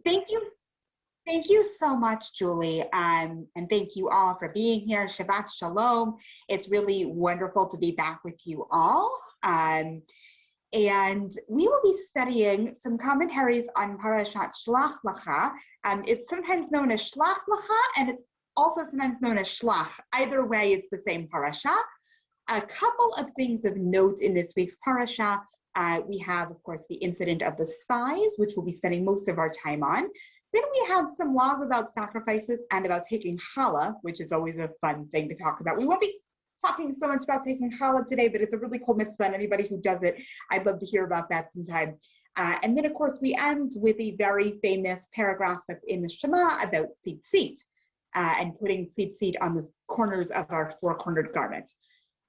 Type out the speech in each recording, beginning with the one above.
Thank you. Thank you so much, Julie. And thank you all for being here. Shabbat Shalom. It's really wonderful to be back with you all. And we will be studying some commentaries on Parashat Shlach Lacha. It's sometimes known as Shlach Lacha, and it's also sometimes known as Shlach. Either way, it's the same parasha. A couple of things of note in this week's parasha. We have, of course, the incident of the spies, which we'll be spending most of our time on. Then we have some laws about sacrifices and about taking challah, which is always a fun thing to talk about. We won't be talking so much about taking challah today, but it's a really cool mitzvah, and anybody who does it, I'd love to hear about that sometime. And then, of course, we end with a very famous paragraph that's in the Shema about tzitzit, and putting tzitzit on the corners of our four-cornered garment.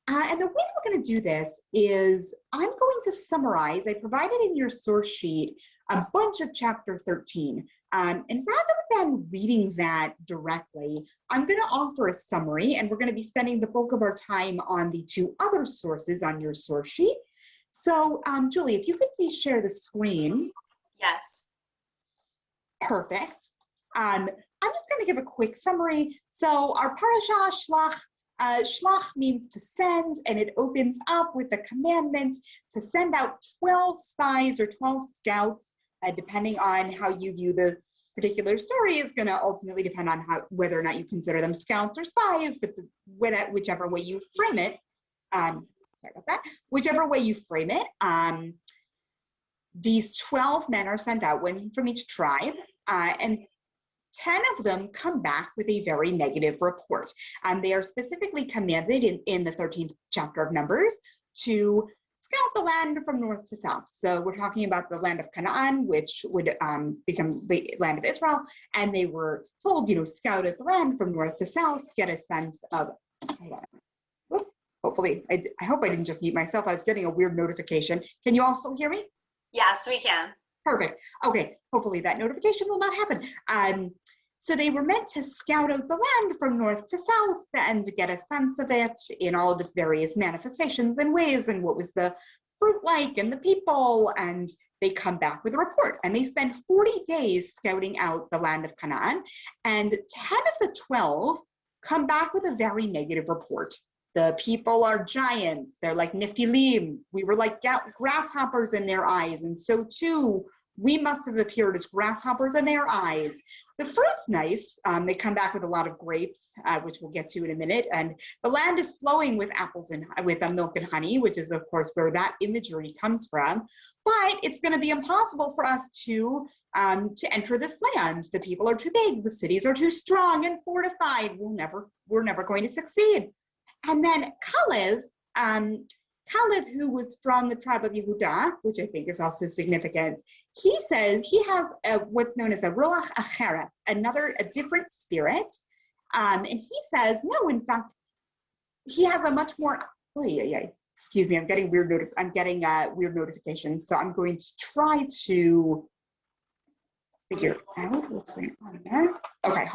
And the way we're going to do this is I'm going to summarize. I provided in your source sheet a bunch of chapter 13. And rather than reading that directly, I'm going to offer a summary, and we're going to be spending the bulk of our time on the two other sources on your source sheet. So, Julie, if you could please share the screen. Yes. Perfect. I'm just going to give a quick summary. So our parasha, Shlach, Shlach means to send, and it opens up with the commandment to send out 12 spies or 12 scouts, depending on how you view the particular story is going to ultimately depend on whether or not you consider them scouts or spies, but whichever way you frame it, sorry about that, whichever way you frame it, these 12 men are sent out, one from each tribe, and 10 of them come back with a very negative report. They are specifically commanded in the 13th chapter of Numbers to scout the land from north to south. So we're talking about the land of Canaan, which would become the land of Israel. And they were told, scout the land from north to south, get a sense of, whoops, hopefully, I hope I didn't just mute myself. I was getting a weird notification. Can you all still hear me? Yes, we can. Perfect. Okay, hopefully that notification will not happen. So they were meant to scout out the land from north to south and get a sense of it in all of its various manifestations and ways, and what was the fruit like and the people, and they come back with a report. And they spend 40 days scouting out the land of Canaan, and 10 of the 12 come back with a very negative report. The people are giants. They're like Nephilim. We were like grasshoppers in their eyes, and so too we must have appeared as grasshoppers in their eyes. The fruit's nice. They come back with a lot of grapes, which we'll get to in a minute. And the land is flowing with apples and with milk and honey, which is, of course, where that imagery comes from. But it's going to be impossible for us to enter this land. The people are too big. The cities are too strong and fortified. We're never going to succeed. And then Kalev, who was from the tribe of Yehudah, which I think is also significant, he says he has what's known as a ruach acheret, a different spirit. And he says, no, in fact, he has a much more, excuse me, I'm getting weird notifications. So I'm going to try to figure out what's going on there. Okay,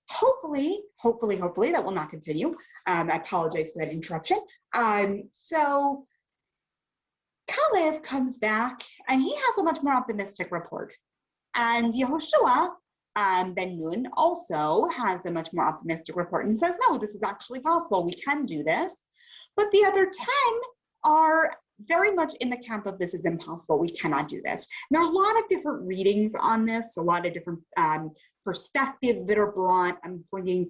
Hopefully that will not continue. I apologize for that interruption. So Kalev comes back and he has a much more optimistic report. And Yehoshua ben Nun also has a much more optimistic report and says, no, this is actually possible. We can do this. But the other 10 are very much in the camp of this is impossible. We cannot do this. And there are a lot of different readings on this, a lot of different perspectives that are brought. I'm bringing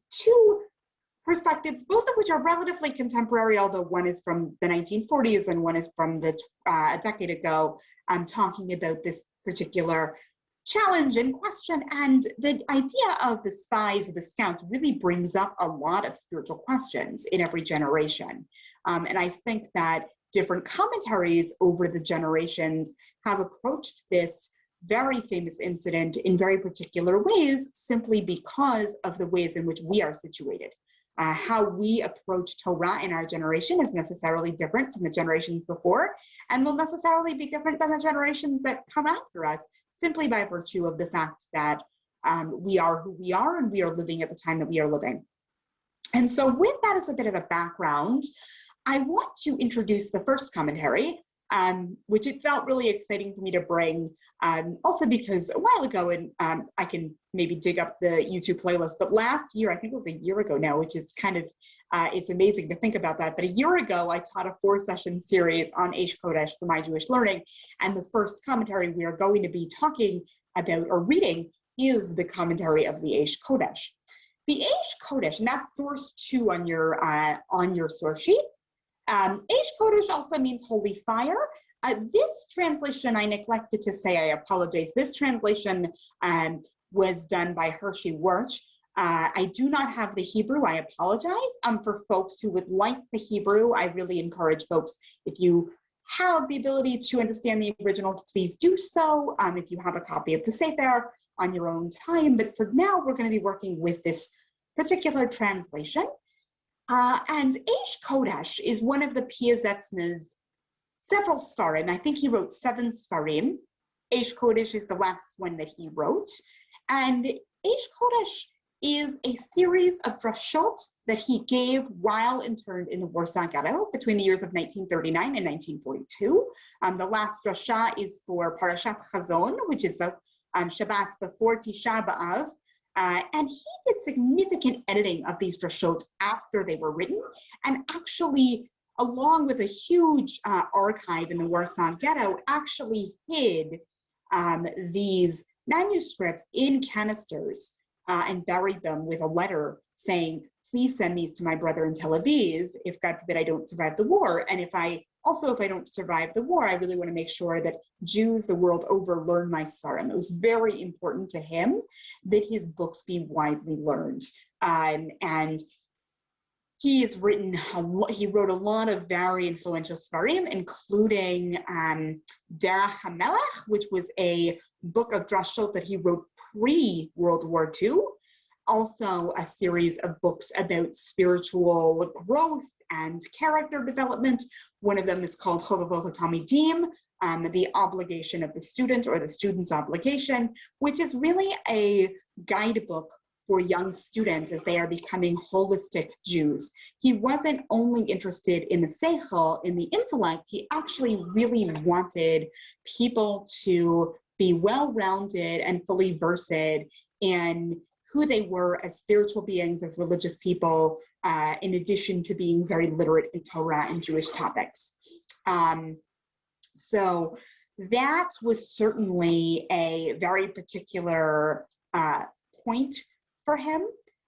two perspectives, both of which are relatively contemporary, although one is from the 1940s and one is from a decade ago. I'm talking about this particular challenge and question, and the idea of the spies, the scouts, really brings up a lot of spiritual questions in every generation. And I think that different commentaries over the generations have approached this very famous incident in very particular ways, simply because of the ways in which we are situated. How we approach Torah in our generation is necessarily different from the generations before, and will necessarily be different than the generations that come after us, simply by virtue of the fact that we are who we are and we are living at the time that we are living. And so with that as a bit of a background, I want to introduce the first commentary, which it felt really exciting for me to bring. Also because a while ago, and I can maybe dig up the YouTube playlist, but last year, I think it was a year ago now, which is kind of, it's amazing to think about that. But a year ago, I taught a 4-session series on Ash Kodesh for My Jewish Learning. And the first commentary we are going to be talking about or reading is the commentary of the Ash Kodesh. The Ash Kodesh, and that's source 2 on your source sheet. Ash Kodesh also means holy fire. This translation, I neglected to say, I apologize. This translation was done by Hershey Wirch. I do not have the Hebrew, I apologize. For folks who would like the Hebrew, I really encourage folks, if you have the ability to understand the original, please do so. If you have a copy of the Sefer on your own time. But for now, we're going to be working with this particular translation. And Ash Kodesh is one of the Piazetzner's several Sfarim. I think he wrote 7 Sfarim. Ash Kodesh is the last one that he wrote. And Ash Kodesh is a series of drashot that he gave while interned in the Warsaw Ghetto between the years of 1939 and 1942. The last drasha is for Parashat Chazon, which is the Shabbat before Tisha B'Av. And he did significant editing of these drashot after they were written, and actually, along with a huge archive in the Warsaw Ghetto, actually hid these manuscripts in canisters and buried them with a letter saying, please send these to my brother in Tel Aviv if, God forbid, I don't survive the war. And if I don't survive the war, I really want to make sure that Jews the world over learn my Sfarim. It was very important to him that his books be widely learned. And he wrote a lot of very influential Sfarim, including Derech HaMelech, which was a book of drashot that he wrote pre-World War II. Also a series of books about spiritual growth and character development. One of them is called Chovavot HaTalmidim, the obligation of the student or the student's obligation, which is really a guidebook for young students as they are becoming holistic Jews. He wasn't only interested in the seichel, in the intellect, he actually really wanted people to be well-rounded and fully versed in who they were as spiritual beings, as religious people, in addition to being very literate in Torah and Jewish topics. So that was certainly a very particular point for him.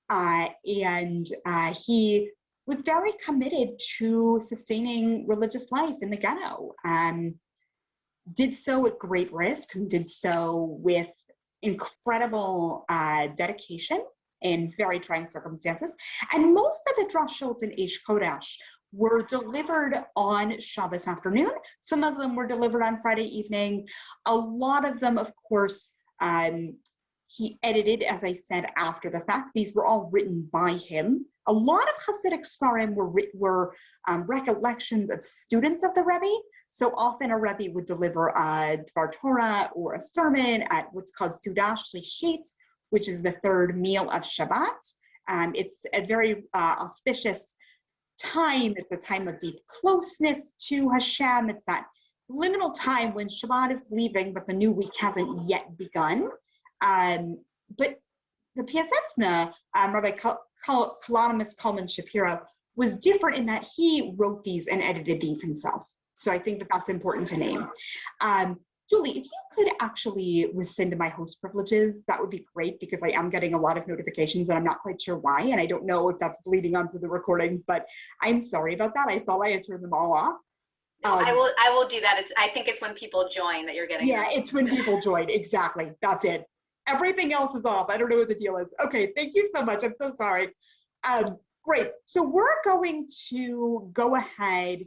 And he was very committed to sustaining religious life in the ghetto. Did so at great risk, and did so with incredible dedication in very trying circumstances. And most of the drashot in Ash Kodesh were delivered on Shabbos afternoon. Some of them were delivered on Friday evening. A lot of them, of course, he edited, as I said, after the fact. These were all written by him. A lot of Hasidic Sfarim were recollections of students of the Rebbe. So often a Rebbe would deliver a Dvar Torah or a sermon at what's called Sudah Shlishit, which is the third meal of Shabbat. It's a very auspicious time. It's a time of deep closeness to Hashem. It's that liminal time when Shabbat is leaving, but the new week hasn't yet begun. But the Piazetzner, Rabbi Kalanimus Kalman Shapiro, was different in that he wrote these and edited these himself. So I think that that's important to name. Julie, if you could actually rescind my host privileges, that would be great, because I am getting a lot of notifications and I'm not quite sure why. And I don't know if that's bleeding onto the recording, but I'm sorry about that. I thought I had turned them all off. No, I will do that. I think it's when people join that you're getting. Yeah, it's when people join. Exactly. That's it. Everything else is off. I don't know what the deal is. Okay, thank you so much. I'm so sorry. Great. So we're going to go ahead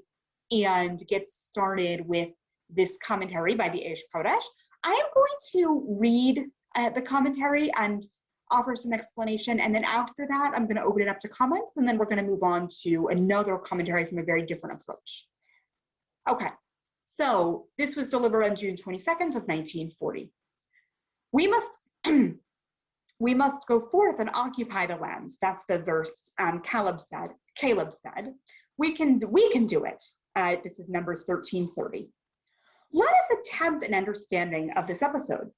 and get started with this commentary by the Ash Kodesh. I am going to read the commentary and offer some explanation, and then after that, I'm going to open it up to comments, and then we're going to move on to another commentary from a very different approach. Okay, so this was delivered on June 22nd of 1940. We must go forth and occupy the land. That's the verse Caleb said. We can do it. This is Numbers 13:30. Let us attempt an understanding of this episode.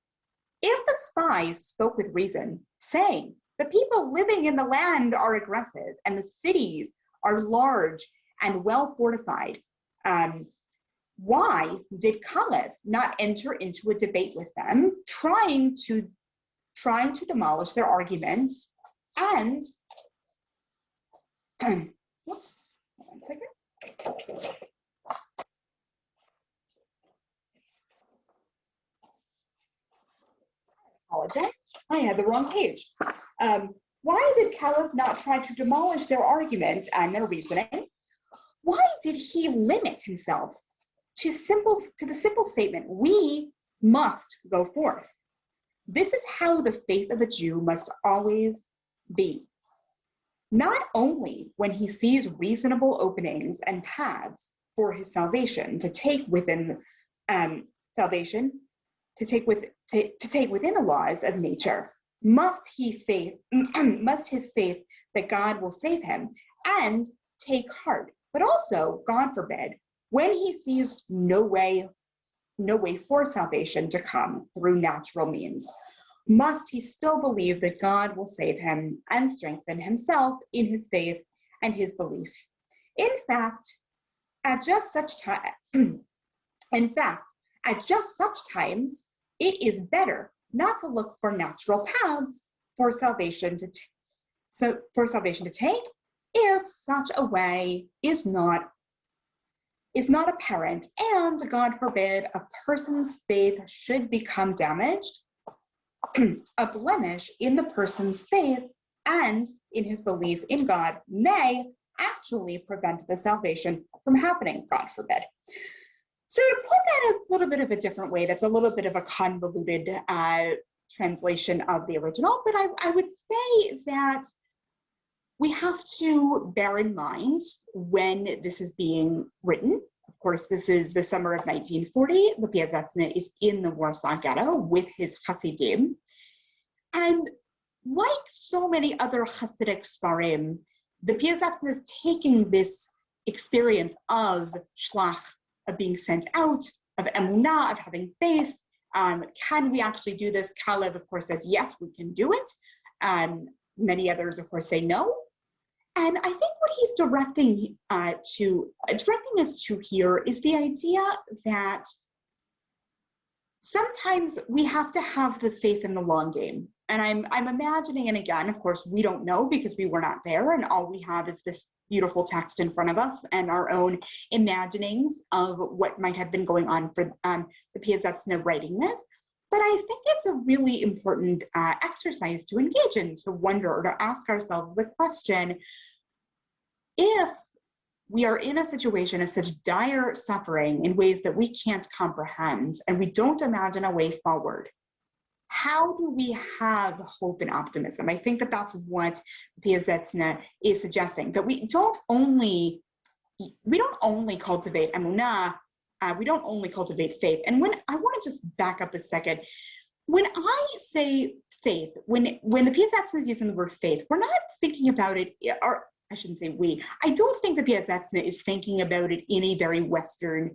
If the spies spoke with reason, saying, the people living in the land are aggressive and the cities are large and well fortified, why did Caleb not enter into a debate with them, trying to demolish their arguments and whoops, 1 second. Apologize, I had the wrong page. Why did Caleb not try to demolish their argument and their reasoning? Why did he limit himself to the simple statement, we must go forth? This is how the faith of a Jew must always be. Not only when he sees reasonable openings and paths for his salvation to take within within the laws of nature, must his faith that God will save him and take heart. But also, God forbid, when he sees no way for salvation to come through natural means, must he still believe that God will save him and strengthen himself in his faith and his belief. In fact, at just such times, it is better not to look for natural paths for salvation to take, if such a way is not apparent, and God forbid a person's faith should become damaged. A blemish in the person's faith and in his belief in God may actually prevent the salvation from happening, God forbid. So to put that a little bit of a different way, that's a little bit of a convoluted translation of the original, but I would say that we have to bear in mind when this is being written. Of course, this is the summer of 1940. The Piazetzna is in the Warsaw Ghetto with his Hasidim. And like so many other Hasidic Sfarim, the Piazetzna is taking this experience of shlach, of being sent out, of emunah, of having faith. Can we actually do this? Caleb, of course, says, yes, we can do it. Many others, of course, say no. And I think what he's directing us to here is the idea that sometimes we have to have the faith in the long game. And I'm imagining, and again, of course, we don't know because we were not there, and all we have is this beautiful text in front of us and our own imaginings of what might have been going on for the Piazetzna writing this. But I think it's a really important exercise to engage in, to wonder or to ask ourselves the question, if we are in a situation of such dire suffering in ways that we can't comprehend and we don't imagine a way forward, how do we have hope and optimism? I think that that's what Piazetzna is suggesting, that we don't only cultivate emunah, we don't only cultivate faith. And when I want to just back up a second, when I say faith, when the Piazetzna is using the word faith, we're not thinking about it, or I shouldn't say we, I don't think the Piazetzna is thinking about it in a very Western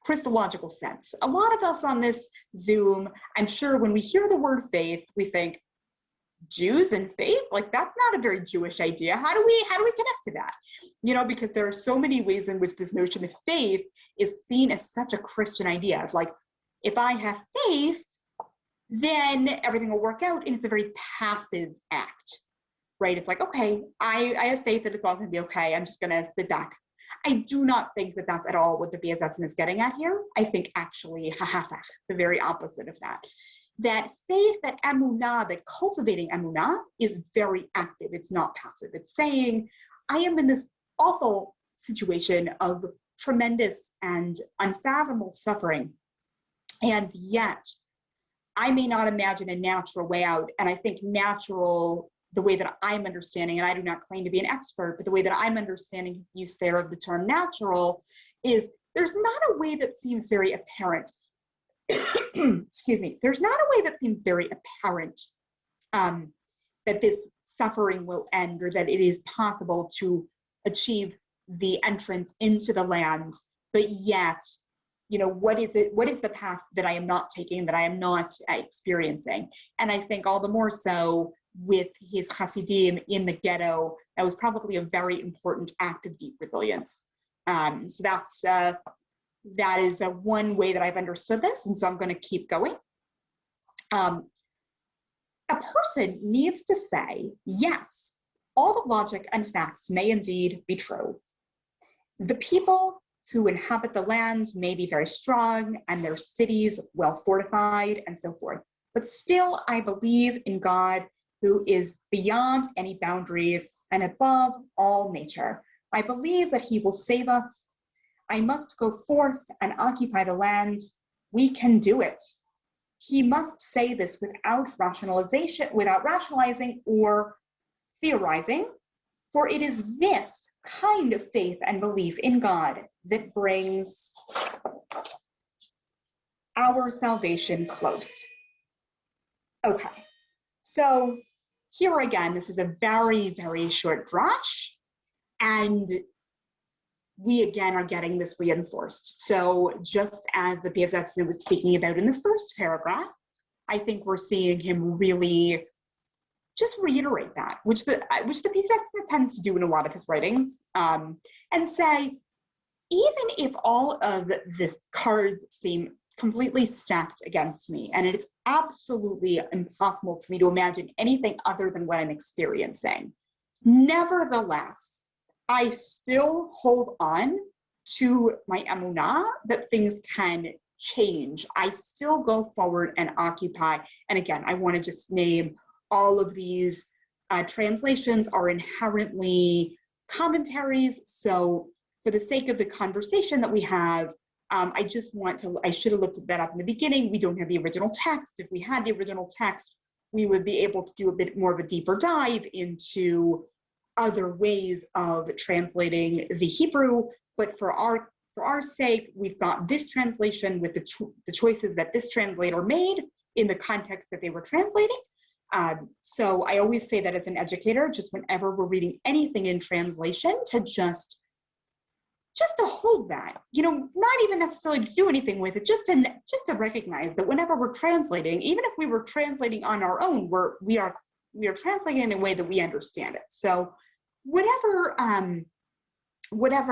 Christological sense. A lot of us on this Zoom, I'm sure when we hear the word faith, we think Jews and faith, like that's not a very Jewish idea. How do we connect to that? You know, because there are so many ways in which this notion of faith is seen as such a Christian idea. It's like, if I have faith, then everything will work out, and it's a very passive act, right? It's like, okay, I have faith that it's all gonna be okay. I'm just gonna sit back. I do not think that that's at all what the Piazetzna is getting at here. I think actually, the very opposite of that. That faith, that emunah, that cultivating emunah is very active. It's not passive. It's saying, I am in this awful situation of tremendous and unfathomable suffering, and yet I may not imagine a natural way out. And I think natural, the way that I'm understanding, and I do not claim to be an expert, but the way that I'm understanding his use there of the term natural is there's not a way that seems very apparent. Excuse me. There's not a way that seems very apparent that this suffering will end, or that it is possible to achieve the entrance into the land, but yet what is it? What is the path that I am not taking, that I am not experiencing? And I think all the more so with his Hasidim in the ghetto, that was probably a very important act of deep resilience. So that is one way that I've understood this, and so I'm going to keep going. A person needs to say, yes, all the logic and facts may indeed be true. The people who inhabit the land may be very strong and their cities well fortified and so forth. But still, I believe in God, who is beyond any boundaries and above all nature. I believe that he will save us. I must go forth and occupy the land. We can do it. He must say this without rationalizing or theorizing, for it is this kind of faith and belief in God that brings our salvation close. Okay, so here again, this is a very, very short drash, and we again are getting this reinforced. So just as the Piasetzner was speaking about in the first paragraph, I think we're seeing him really just reiterate that, which the Piasetzner tends to do in a lot of his writings, and say, even if all of this cards seem completely stacked against me, and it's absolutely impossible for me to imagine anything other than what I'm experiencing, nevertheless, I still hold on to my emunah that things can change. I still go forward and occupy. And again, I want to just name all of these translations are inherently commentaries. So for the sake of the conversation that we have, I should have looked that up in the beginning. We don't have the original text. If we had the original text, we would be able to do a bit more of a deeper dive into other ways of translating the Hebrew. But for our sake, we've got this translation with the choices that this translator made in the context that they were translating. So I always say that as an educator, just whenever we're reading anything in translation, to just to hold that, not even necessarily to do anything with it, just to recognize that whenever we're translating, even if we were translating on our own, we are translating in a way that we understand it. So whatever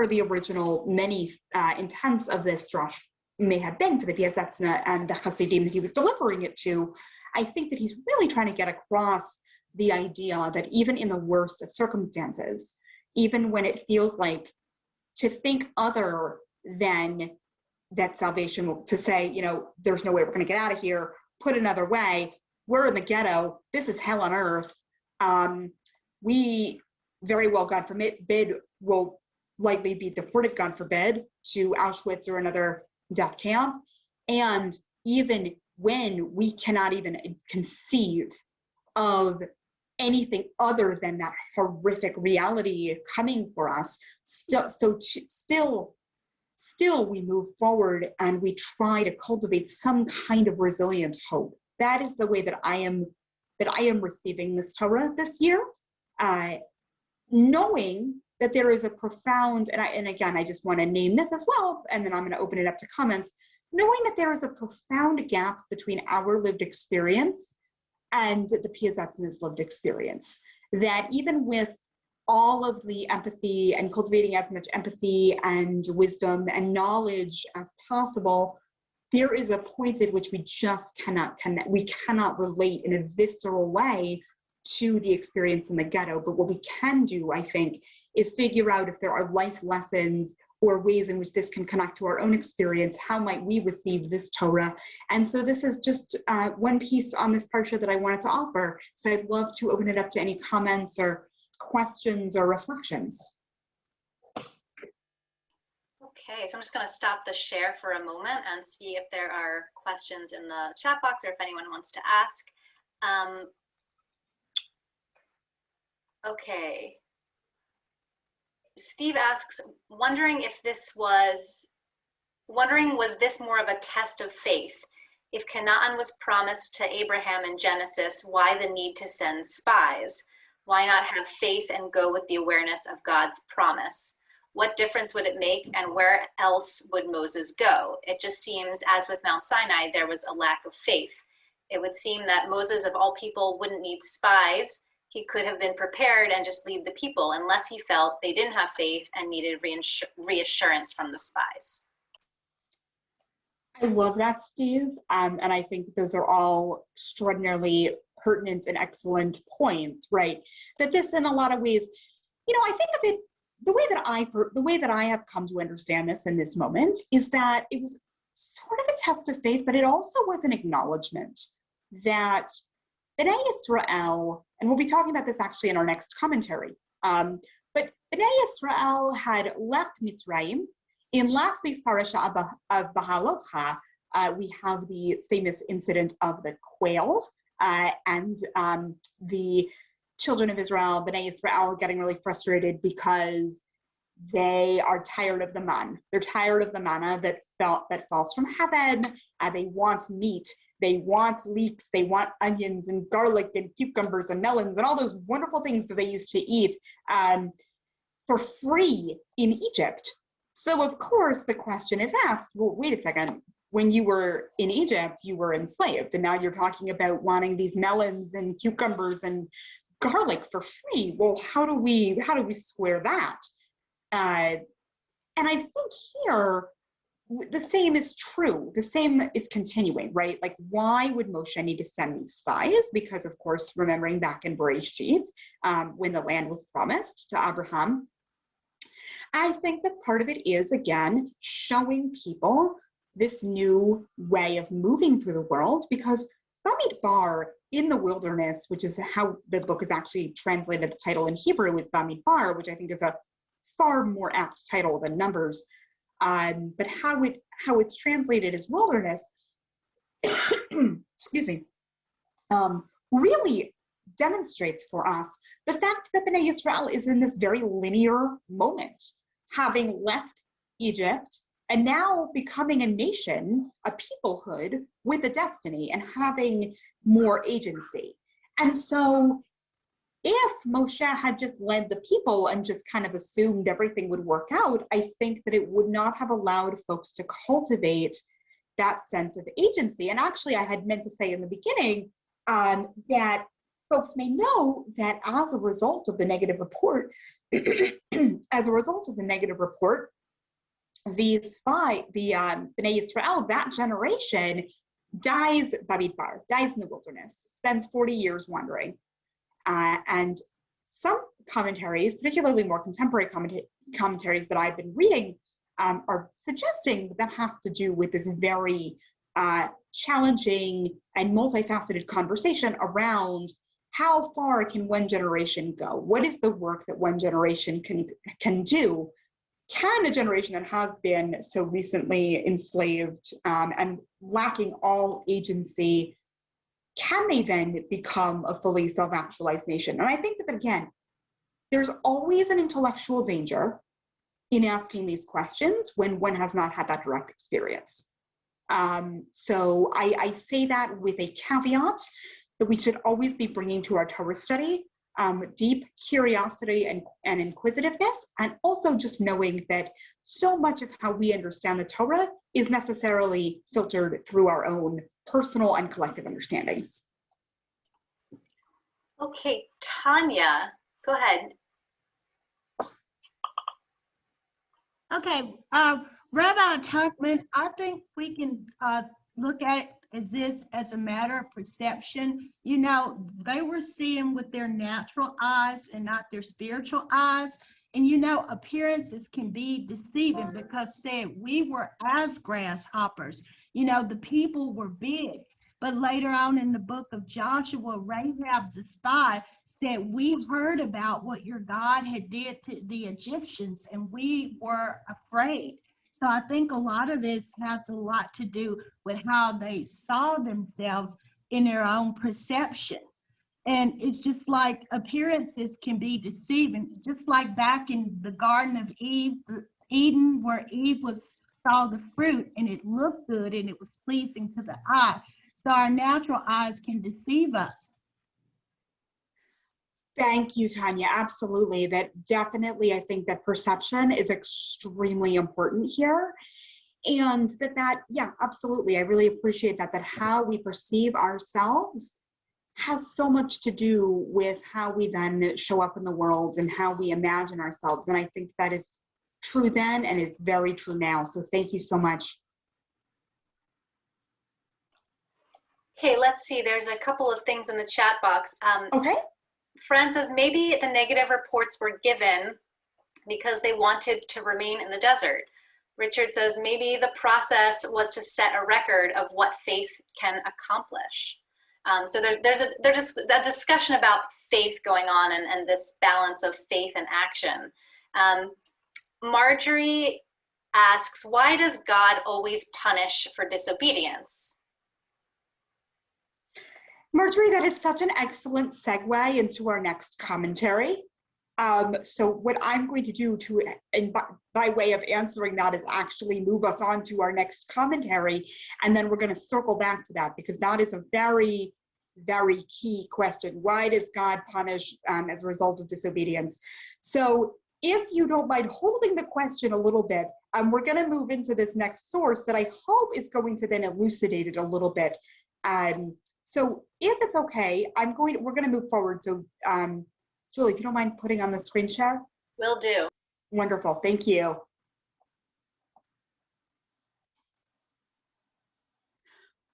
the original many intents of this drash may have been for the Piasetzner and the Hasidim that he was delivering it to, I think that he's really trying to get across the idea that even in the worst of circumstances, even when it feels like to think other than that salvation, to say, there's no way we're going to get out of here, put another way, we're in the ghetto, this is hell on earth. We very well, God forbid, will likely be deported, God forbid, to Auschwitz or another death camp. And even when we cannot even conceive of anything other than that horrific reality coming for us, still we move forward and we try to cultivate some kind of resilient hope. That is the way that I am receiving this Torah this year, knowing that there is a profound, and again, I just want to name this as well, and then I'm going to open it up to comments, knowing that there is a profound gap between our lived experience and the Piasetzner's lived experience. That even with all of the empathy and cultivating as much empathy and wisdom and knowledge as possible, there is a point at which we just cannot connect. We cannot relate in a visceral way to the experience in the ghetto. But what we can do, I think, is figure out if there are life lessons or ways in which this can connect to our own experience. How might we receive this Torah? And so this is just one piece on this parsha that I wanted to offer. So I'd love to open it up to any comments or questions or reflections. Okay, so I'm just going to stop the share for a moment and see if there are questions in the chat box or if anyone wants to ask. Okay. Steve asks, wondering was this more of a test of faith? If Canaan was promised to Abraham in Genesis, why the need to send spies? Why not have faith and go with the awareness of God's promise? what difference would it make, and where else would Moses go? It just seems, as with Mount Sinai, there was a lack of faith. It would seem that Moses, of all people, wouldn't need spies. He could have been prepared and just lead the people, unless he felt they didn't have faith and needed reassurance from the spies. I love that, Steve. And I think those are all extraordinarily pertinent and excellent points, right? That this, in a lot of ways, I think of it, the way that I have come to understand this in this moment is that it was sort of a test of faith, but it also was an acknowledgement that Bnei Israel, and we'll be talking about this actually in our next commentary, but Bnei Israel had left Mitzrayim. In last week's Parashat of Bahalotcha, we have the famous incident of the quail and the children of Israel, Bnei Israel, getting really frustrated because they are tired of the man. They're tired of the manna that falls from heaven. They want meat. They want leeks. They want onions and garlic and cucumbers and melons and all those wonderful things that they used to eat for free in Egypt. So of course the question is asked, well, wait a second, when you were in Egypt, you were enslaved, and now you're talking about wanting these melons and cucumbers and garlic for free. Well, how do we square that? And I think here, the same is true. The same is continuing, right? Like, why would Moshe need to send these spies? Because, of course, remembering back in Bereshit, when the land was promised to Abraham, I think that part of it is, again, showing people this new way of moving through the world, because Bamidbar in the wilderness, which is how the book is actually translated, the title in Hebrew is Bamidbar, which I think is a far more apt title than Numbers. But how it's translated as wilderness, excuse me, really demonstrates for us the fact that Bnei Israel is in this very linear moment, having left Egypt and now becoming a nation, a peoplehood with a destiny and having more agency. And so if Moshe had just led the people and just kind of assumed everything would work out, I think that it would not have allowed folks to cultivate that sense of agency. And actually, I had meant to say in the beginning that folks may know that as a result of the negative report, the Bnei Israel, that generation dies Bamidbar, dies in the wilderness, spends 40 years wandering. And some commentaries, particularly more contemporary commentaries that I've been reading, are suggesting that has to do with this very challenging and multifaceted conversation around how far can one generation go? What is the work that one generation can do? Can a generation that has been so recently enslaved and lacking all agency, can they then become a fully self-actualized nation? And I think that, again, there's always an intellectual danger in asking these questions when one has not had that direct experience. So I say that with a caveat that we should always be bringing to our Torah study deep curiosity and inquisitiveness, and also just knowing that so much of how we understand the Torah is necessarily filtered through our own personal and collective understandings. Okay, Tanya, go ahead. Okay, Rabbi Tuchman, I think we can look at this as a matter of perception. You know, they were seeing with their natural eyes and not their spiritual eyes. And you know, appearances can be deceiving because, say, we were as grasshoppers. You know, the people were big. But later on in the book of Joshua, Rahab the spy said, we heard about what your God had did to the Egyptians, and we were afraid. So I think a lot of this has a lot to do with how they saw themselves in their own perception. And it's just like appearances can be deceiving, just like back in the Garden of Eden, where Eve saw the fruit and it looked good and it was pleasing to the eye. So our natural eyes can deceive us. Thank you, Tanya. Absolutely. That definitely, I think that perception is extremely important here. And yeah, absolutely. I really appreciate that how we perceive ourselves has so much to do with how we then show up in the world and how we imagine ourselves. And I think that is true then, and it's very true now. So thank you so much. Okay, let's see. There's a couple of things in the chat box. Okay. Fran says maybe the negative reports were given because they wanted to remain in the desert. Richard says maybe the process was to set a record of what faith can accomplish. So there's a discussion about faith going on and this balance of faith and action. Marjorie asks, why does God always punish for disobedience? Marjorie, that is such an excellent segue into our next commentary. So what I'm going to do by way of answering that is actually move us on to our next commentary, and then we're going to circle back to that because that is a very, very key question. Why does God punish as a result of disobedience? So if you don't mind holding the question a little bit, we're going to move into this next source that I hope is going to then elucidate it a little bit. So if it's okay, we're going to move forward. So Julie, if you don't mind putting on the screen share. Will do. Wonderful, thank you.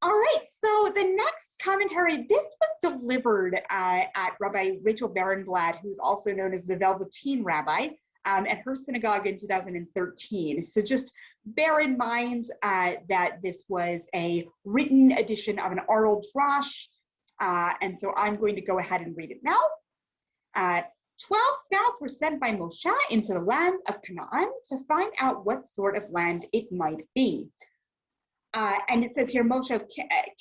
All right, so the next commentary, this was delivered at Rabbi Rachel Barenblatt, who's also known as the Velveteen Rabbi, at her synagogue in 2013. So just bear in mind that this was a written edition of an oral drash, and so I'm going to go ahead and read it now. 12 scouts were sent by Moshe into the land of Canaan to find out what sort of land it might be. And it says here, Moshe,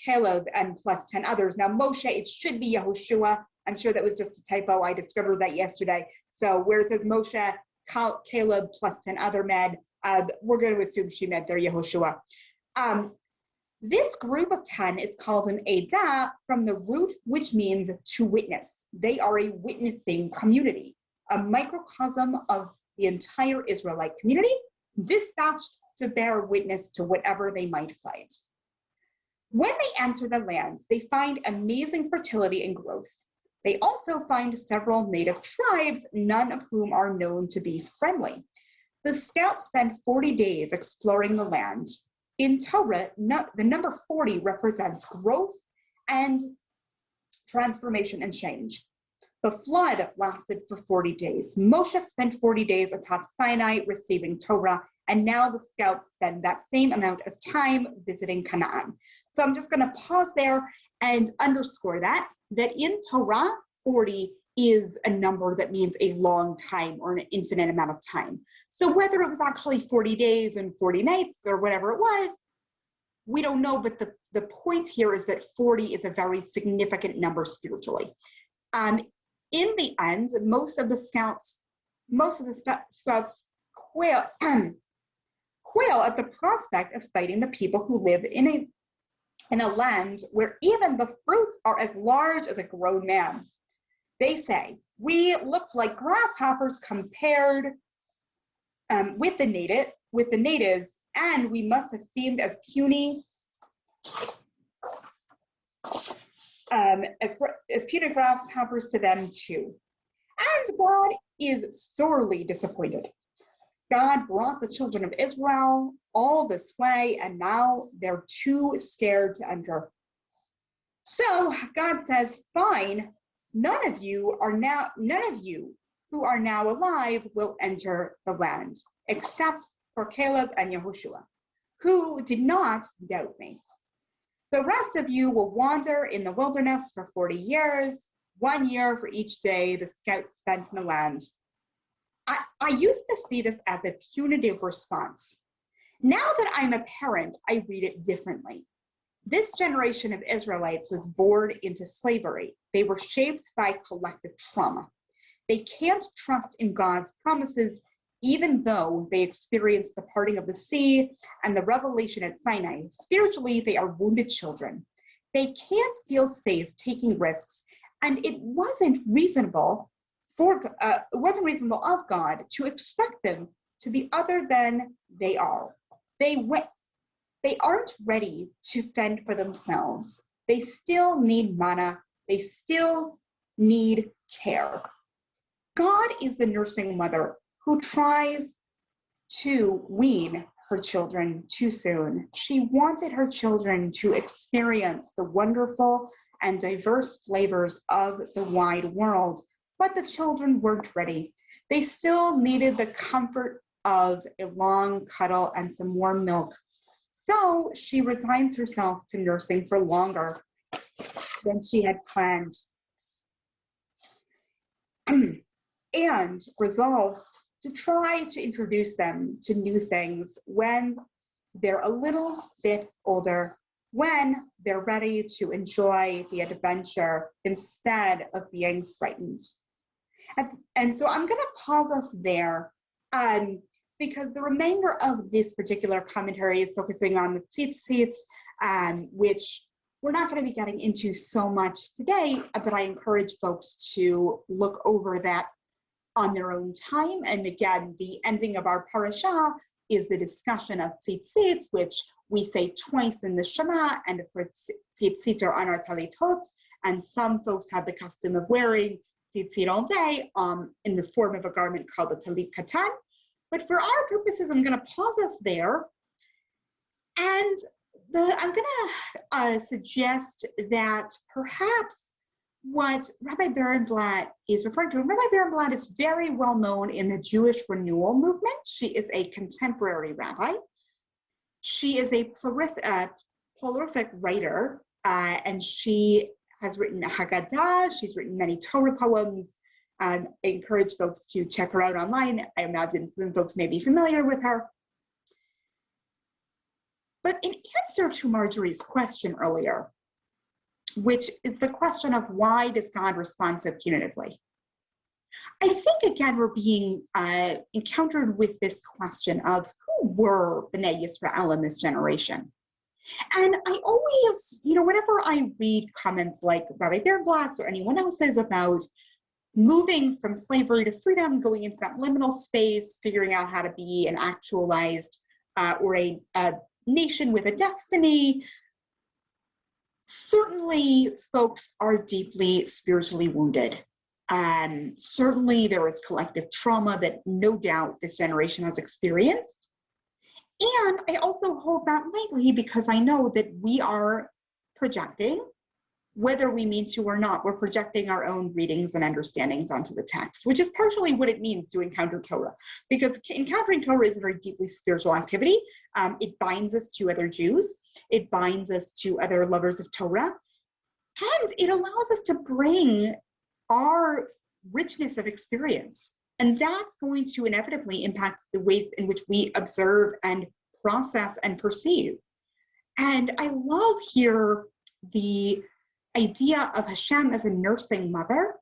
Caleb, and plus 10 others. Now, Moshe, it should be Yehoshua. I'm sure that was just a typo. I discovered that yesterday. So where it says Moshe, Caleb, plus 10 other men, we're going to assume she meant they're Yehoshua. This group of 10 is called an Edah from the root which means to witness. They are a witnessing community, a microcosm of the entire Israelite community, dispatched to bear witness to whatever they might find. When they enter the land, they find amazing fertility and growth. They also find several native tribes, none of whom are known to be friendly. The scouts spend 40 days exploring the land. In Torah, the number 40 represents growth and transformation and change. The flood lasted for 40 days. Moshe spent 40 days atop Sinai receiving Torah, and now the scouts spend that same amount of time visiting Canaan. So I'm just going to pause there and underscore that in Torah, 40 is a number that means a long time or an infinite amount of time. So whether it was actually 40 days and 40 nights or whatever it was, we don't know, but the point here is that 40 is a very significant number spiritually. In the end, most of the scouts quail at the prospect of fighting the people who live in a land where even the fruits are as large as a grown man. They say, we looked like grasshoppers compared with the natives, and we must have seemed as puny as puny grasshoppers to them too. And God is sorely disappointed. God brought the children of Israel all this way, and now they're too scared to enter. So God says, fine, none of you who are now alive will enter the land, except for Caleb and Yehoshua, who did not doubt me. The rest of you will wander in the wilderness for 40 years, 1 year for each day the scouts spent in the land. I used to see this as a punitive response. Now that I'm a parent, I read it differently. This generation of Israelites was born into slavery. They were shaped by collective trauma. They can't trust in God's promises, even though they experienced the parting of the sea and the revelation at Sinai. Spiritually, they are wounded children. They can't feel safe taking risks, and it wasn't reasonable it wasn't reasonable of God to expect them to be other than they are. They aren't ready to fend for themselves. They still need manna. They still need care. God is the nursing mother who tries to wean her children too soon. She wanted her children to experience the wonderful and diverse flavors of the wide world, but the children weren't ready. They still needed the comfort of a long cuddle and some warm milk. So she resigns herself to nursing for longer than she had planned and resolves to try to introduce them to new things when they're a little bit older, when they're ready to enjoy the adventure instead of being frightened. And so I'm going to pause us there because the remainder of this particular commentary is focusing on the tzitzit, which we're not going to be getting into so much today, but I encourage folks to look over that on their own time. And again, the ending of our parasha is the discussion of tzitzit, which we say twice in the Shema, and of course, tzitzit are on our talitot, and some folks have the custom of wearing tzitzit all day in the form of a garment called the talit katan. But for our purposes, I'm going to pause us there, and I'm going to suggest that perhaps what Rabbi Barenblatt is referring to, and Rabbi Barenblatt is very well known in the Jewish renewal movement. She is a contemporary rabbi. She is a prolific writer, and she has written a Haggadah. She's written many Torah poems. I encourage folks to check her out online. I imagine some folks may be familiar with her. But in answer to Marjorie's question earlier, which is the question of why does God respond so punitively? I think, again, we're being encountered with this question of who were Bnei Yisrael in this generation? And I always, whenever I read comments like Rabbi Barenblatt's or anyone else's about moving from slavery to freedom, going into that liminal space, figuring out how to be an actualized or a nation with a destiny, certainly folks are deeply spiritually wounded. Certainly there is collective trauma that no doubt this generation has experienced. And I also hold that lightly because I know that we are projecting, whether we mean to or not, we're projecting our own readings and understandings onto the text, which is partially what it means to encounter Torah. Because encountering Torah is a very deeply spiritual activity. It binds us to other Jews. It binds us to other lovers of Torah. And it allows us to bring our richness of experience. And that's going to inevitably impact the ways in which we observe and process and perceive. And I love here the idea of Hashem as a nursing mother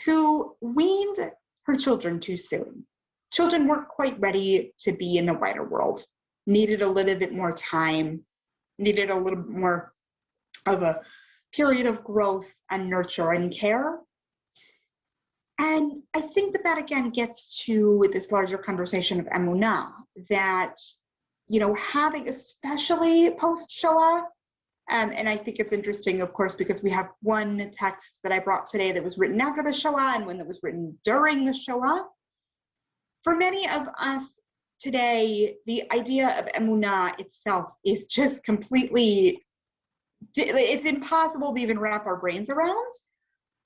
who weaned her children too soon. Children weren't quite ready to be in the wider world, needed a little bit more time, needed a little bit more of a period of growth and nurture and care. And I think that again gets to this larger conversation of emunah, that, having, especially post-Shoah, and I think it's interesting, of course, because we have one text that I brought today that was written after the Shoah and one that was written during the Shoah. For many of us today, the idea of emunah itself is just completely, it's impossible to even wrap our brains around.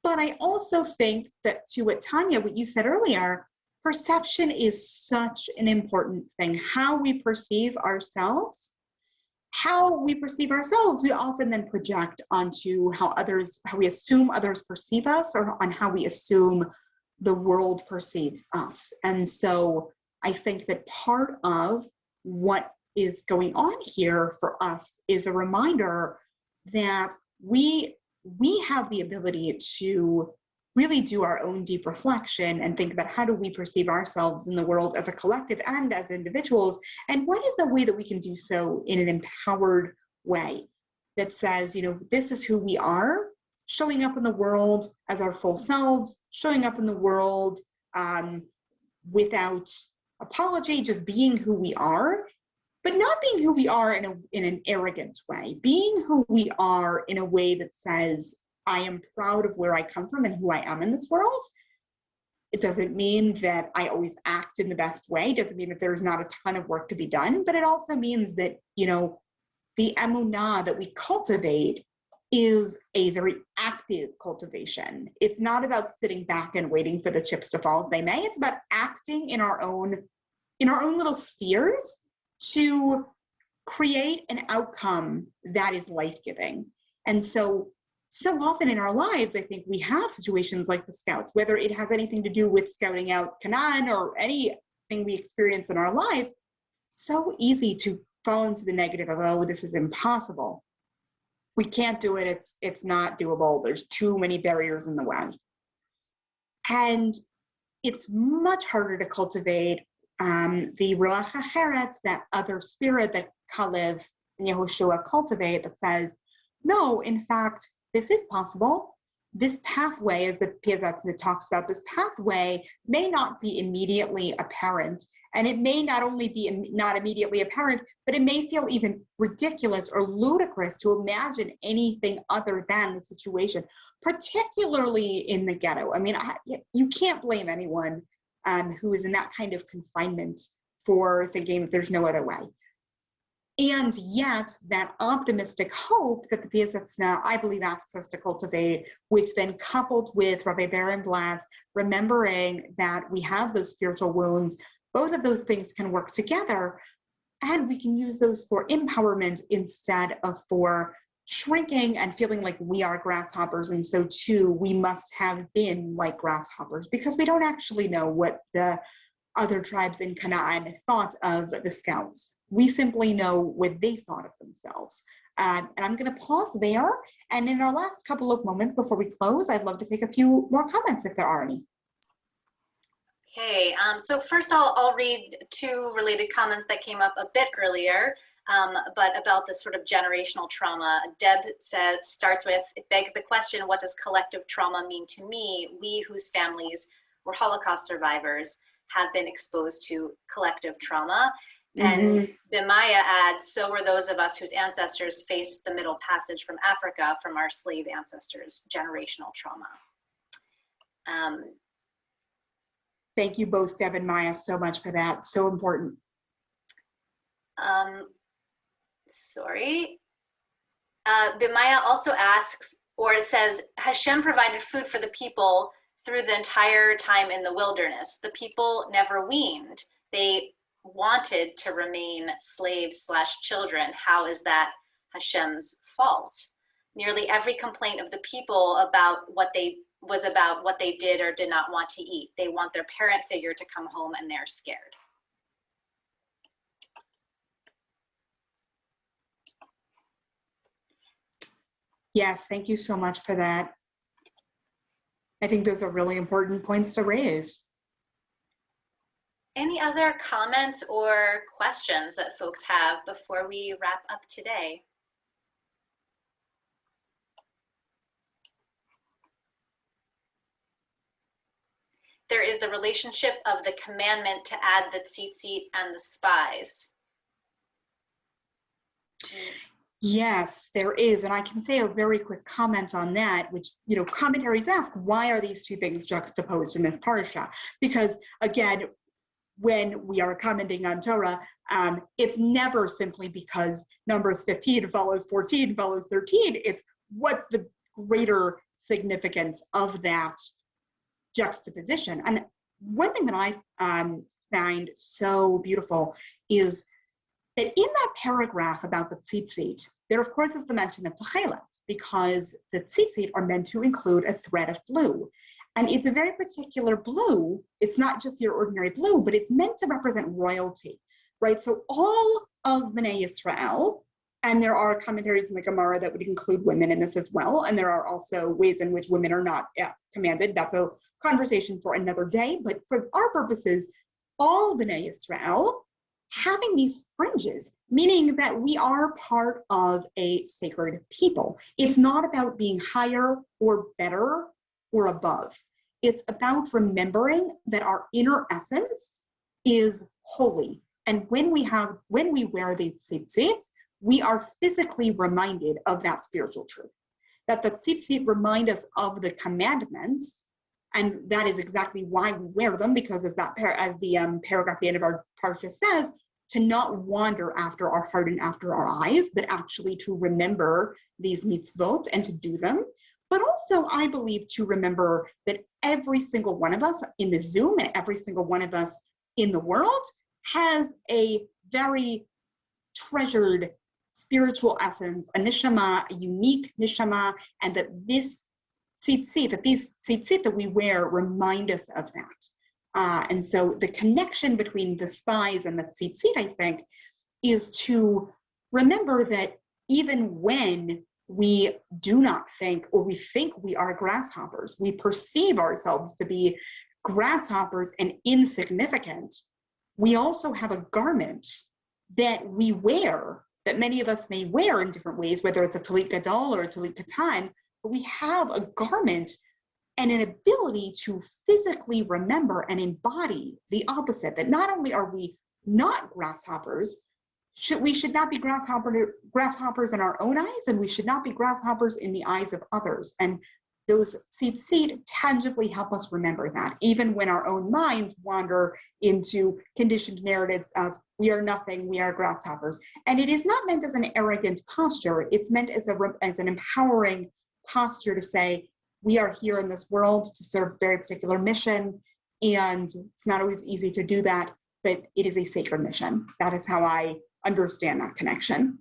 But I also think that to what Tanya, what you said earlier, perception is such an important thing. How we perceive ourselves, we often then project onto how we assume others perceive us, or on how we assume the world perceives us. And so I think that part of what is going on here for us is a reminder that we have the ability to really do our own deep reflection and think about how do we perceive ourselves in the world as a collective and as individuals, and what is the way that we can do so in an empowered way that says, this is who we are, showing up in the world as our full selves, showing up in the world without apology, just being who we are, but not being who we are in an arrogant way, being who we are in a way that says, I am proud of where I come from and who I am in this world. It doesn't mean that I always act in the best way. It doesn't mean that there's not a ton of work to be done, but it also means that, the emunah that we cultivate is a very active cultivation. It's not about sitting back and waiting for the chips to fall as they may. It's about acting in our own little spheres to create an outcome that is life-giving. And so often in our lives, I think we have situations like the Scouts, whether it has anything to do with scouting out Canaan or anything we experience in our lives, so easy to fall into the negative of, oh, this is impossible. We can't do it. It's not doable. There's too many barriers in the way. And it's much harder to cultivate the Ruach HaCheret, that other spirit that Kalev and Yehoshua cultivate, that says, no, in fact, this is possible. This pathway, as the Piazetzna talks about, this pathway may not be immediately apparent. And it may not only be not immediately apparent, but it may feel even ridiculous or ludicrous to imagine anything other than the situation, particularly in the ghetto. I mean, you can't blame anyone who is in that kind of confinement for thinking that there's no other way. And yet, that optimistic hope that the Piazetzna, I believe, asks us to cultivate, which then coupled with Rabbi Barenblatt's remembering that we have those spiritual wounds, both of those things can work together, and we can use those for empowerment instead of for shrinking and feeling like we are grasshoppers, and so too we must have been like grasshoppers, because we don't actually know what the other tribes in Canaan thought of the Scouts. We simply know what they thought of themselves. And I'm going to pause there, and in our last couple of moments before we close, I'd love to take a few more comments if there are any. Okay, so first I'll read two related comments that came up a bit earlier, but about this sort of generational trauma. Deb starts with, it begs the question, what does collective trauma mean to me? We whose families were Holocaust survivors have been exposed to collective trauma. And Bimaya adds, so were those of us whose ancestors faced the Middle Passage from Africa from our slave ancestors, generational trauma. Thank you both, Deb and Maya, so much for that. So important. Bimaya also asks, or says, Hashem provided food for the people through the entire time in the wilderness. The people never weaned. They wanted to remain slaves/children. How is that Hashem's fault? Nearly every complaint of the people about what they did or did not want to eat. They want their parent figure to come home and they're scared. Yes, thank you so much for that. I think those are really important points to raise. Any other comments or questions that folks have before we wrap up today? There is the relationship of the commandment to add the tzitzit and the spies. Yes, there is. And I can say a very quick comment on that, which, commentaries ask, why are these two things juxtaposed in this parasha? Because again, when we are commenting on Torah, it's never simply because Numbers 15 follows 14 follows 13. It's what's the greater significance of that juxtaposition. And one thing that I find so beautiful is that in that paragraph about the tzitzit, there of course is the mention of techelet, because the tzitzit are meant to include a thread of blue. And it's a very particular blue. It's not just your ordinary blue, but it's meant to represent royalty, right? So all of Bnei Yisrael, and there are commentaries in the Gemara that would include women in this as well, and there are also ways in which women are not commanded. That's a conversation for another day, but for our purposes, all Bnei Yisrael having these fringes, meaning that we are part of a sacred people. It's not about being higher or better or above. It's about remembering that our inner essence is holy. And when we wear the tzitzit, we are physically reminded of that spiritual truth. That the tzitzit remind us of the commandments, and that is exactly why we wear them, because as the paragraph at the end of our parsha says, to not wander after our heart and after our eyes, but actually to remember these mitzvot and to do them. But also, I believe, to remember that every single one of us in the Zoom and every single one of us in the world has a very treasured spiritual essence, a neshama, a unique neshama, and that these tzitzit that we wear remind us of that. And so the connection between the spies and the tzitzit, I think, is to remember that even when we do not think, or we think we are grasshoppers, we perceive ourselves to be grasshoppers and insignificant, we also have a garment that we wear, that many of us may wear in different ways, whether it's a talit gadol or a talit katan, but we have a garment and an ability to physically remember and embody the opposite, that not only are we not grasshoppers, we should not be grasshoppers in our own eyes, and we should not be grasshoppers in the eyes of others. And those tzitzit tangibly help us remember that, even when our own minds wander into conditioned narratives of we are nothing, we are grasshoppers. And it is not meant as an arrogant posture. It's meant as an empowering posture to say, we are here in this world to serve a very particular mission, and it's not always easy to do that, but it is a sacred mission. That is how I understand that connection.